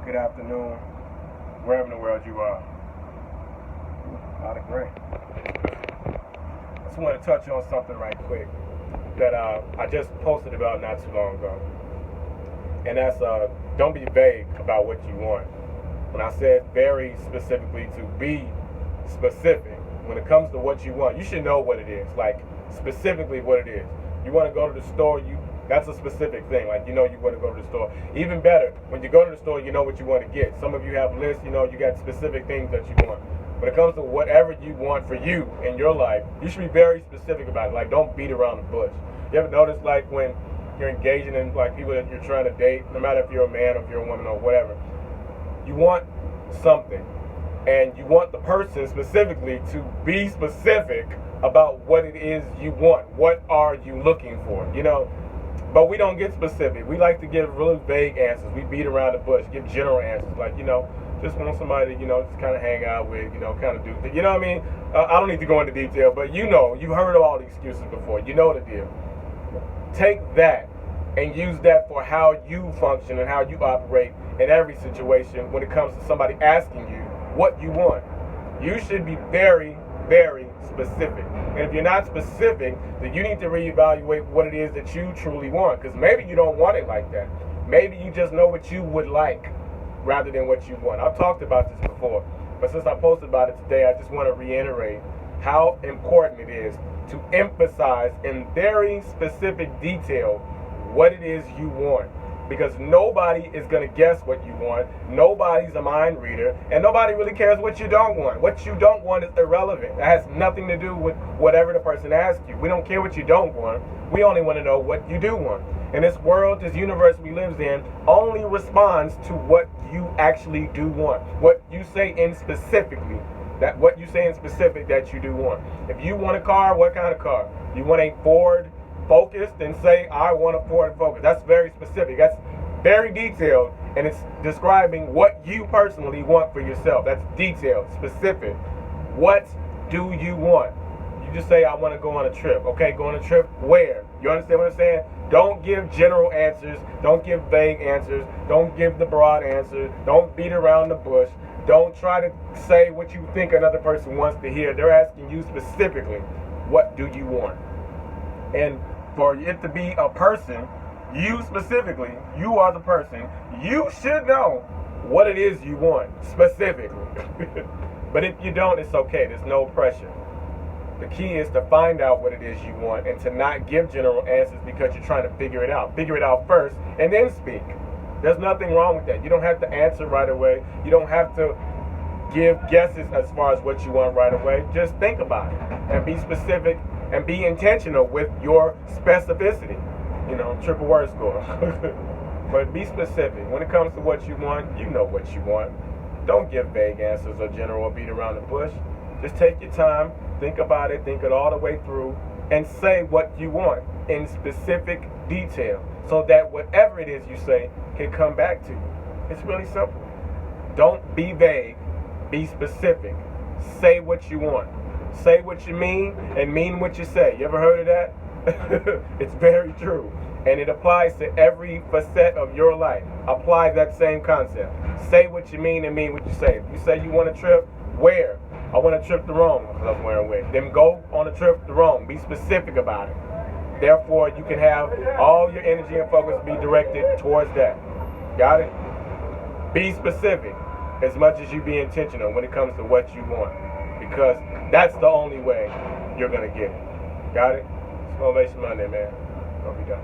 good afternoon, wherever in the world you are. A lot of great. I just want to touch on something right quick that I just posted about not too long ago. And that's don't be vague about what you want. When I said very specifically to be specific, when it comes to what you want, you should know what it is, like specifically what it is. You want to go to the store, that's a specific thing. Like, you want to go to the store. Even better, when you go to the store, you know what you want to get. Some of you have lists, you got specific things that you want. When it comes to whatever you want for you in your life, you should be very specific about it. Like, don't beat around the bush. You ever notice, like, when you're engaging in, like, people that you're trying to date, no matter if you're a man or if you're a woman or whatever, you want something, and you want the person specifically to be specific about what it is you want. What are you looking for? But we don't get specific. We like to give really vague answers. We beat around the bush, give general answers. Like, just want somebody, just kind of hang out with, kind of do things. You know what I mean? I don't need to go into detail, but you've heard of all the excuses before. You know the deal. Take that and use that for how you function and how you operate in every situation when it comes to somebody asking you what you want. You should be very, very specific. And if you're not specific, then you need to reevaluate what it is that you truly want. Because maybe you don't want it like that. Maybe you just know what you would like rather than what you want. I've talked about this before, but since I posted about it today, I just want to reiterate how important it is to emphasize in very specific detail what it is you want. Because nobody is going to guess what you want. Nobody's a mind reader. And nobody really cares what you don't want. What you don't want is irrelevant. It has nothing to do with whatever the person asks you. We don't care what you don't want. We only want to know what you do want. And this world, this universe we live in, only responds to what you actually do want. What you say in specifically. What you say in specific that you do want. If you want a car, what kind of car? You want a Ford Focus, then say, I want a Ford Focus. That's very specific. That's very detailed, and it's describing what you personally want for yourself. That's detailed, specific. What do you want? You just say, I want to go on a trip. Okay, go on a trip where? You understand what I'm saying? Don't give general answers. Don't give vague answers. Don't give the broad answers. Don't beat around the bush. Don't try to say what you think another person wants to hear. They're asking you specifically, what do you want? And for it to be a person, you specifically, you are the person, you should know what it is you want specifically. But if you don't, it's okay. There's no pressure. The key is to find out what it is you want and to not give general answers because you're trying to figure it out. Figure it out first and then speak. There's nothing wrong with that. You don't have to answer right away. You don't have to give guesses as far as what you want right away. Just think about it and be specific and be intentional with your specificity. Triple word score. But be specific. When it comes to what you want, you know what you want. Don't give vague answers or general or beat around the bush. Just take your time, think about it, think it all the way through, and say what you want in specific detail so that whatever it is you say can come back to you. It's really simple. Don't be vague. Be specific. Say what you want. Say what you mean and mean what you say. You ever heard of that? It's very true. And it applies to every facet of your life. Apply that same concept. Say what you mean and mean what you say. If you say you want a trip, where? I want a trip to Rome because I was wearing wigs. Then go on a trip to Rome. Be specific about it. Therefore, you can have all your energy and focus be directed towards that. Got it? Be specific as much as you be intentional when it comes to what you want. Because that's the only way you're going to get it. Got it? It's Motivation Monday, man. Don't be done.